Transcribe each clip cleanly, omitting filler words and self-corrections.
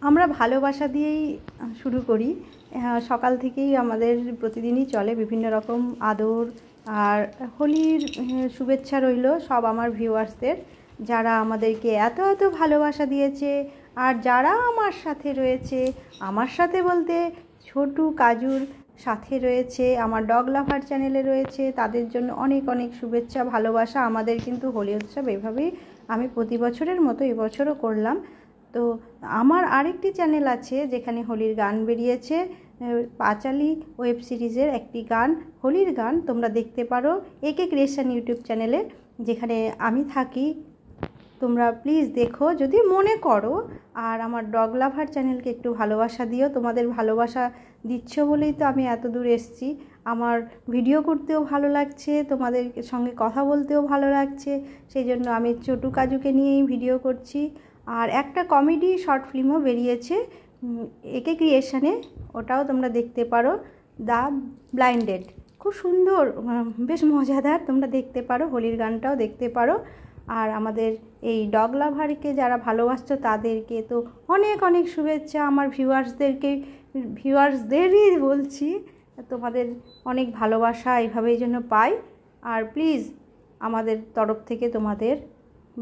আমরা ভালোবাসা দিয়েই শুরু করি। সকাল থেকেই আমাদের প্রতিদিনই চলে বিভিন্ন রকম আদর আর হোলির শুভেচ্ছা রইল সব আমার ভিউয়ার্সদের, যারা আমাদেরকে এত এত ভালোবাসা দিয়েছে আর যারা আমার সাথে রয়েছে। আমার সাথে বলতে ছোটু কাজুর সাথে রয়েছে, আমার ডগ লাভার চ্যানেলে রয়েছে, তাদের জন্য অনেক অনেক শুভেচ্ছা ভালোবাসা। আমাদের কিন্তু হোলি উৎসব এভাবেই আমি প্রতি বছরের মতো এবছরও করলাম। তো আমার আরেকটি চ্যানেল আছে যেখানে হোলির গান বেরিয়েছে, পাঁচালী ওয়েব সিরিজের একটি গান, হোলির গান, তোমরা দেখতে পারো একে ক্রিয়েশন ইউটিউব চ্যানেলে, যেখানে আমি থাকি। তোমরা প্লিজ দেখো যদি মনে করো। আর আমার ডগ লাভার চ্যানেলকে একটু ভালোবাসা দিও, তোমাদের ভালোবাসা দিচ্ছ বলেই তো আমি এত দূর এসেছি। আমার ভিডিও করতেও ভালো লাগছে, তোমাদের সঙ্গে কথা বলতেও ভালো লাগছে, সেই জন্য আমি ছোটু কাজুকে নিয়েই ভিডিও করছি। আর একটা কমেডি শর্ট ফিল্মও বেরিয়েছে একে ক্রিয়েশনে, ওটাও তোমরা দেখতে পারো, দ্য ব্লাইন্ডেড, খুব সুন্দর, বেশ মজাদার, তোমরা দেখতে পারো। হোলির গানটাও দেখতে পারো। আর আমাদের এই ডগ লাভারকে যারা ভালোবাসছো তাদেরকে তো অনেক অনেক শুভেচ্ছা। আমার ভিউয়ার্সদেরই বলছি, তোমাদের অনেক ভালোবাসা এইভাবেই যেন পাই। আর প্লিজ আমাদের তরফ থেকে তোমাদের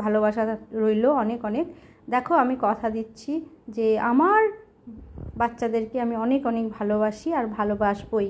ভালোবাসা রইল অনেক অনেক। দেখো আমি কথা দিচ্ছি যে আমার বাচ্চাদেরকে আমি অনেক অনেক ভালোবাসি আর ভালোবাসবই।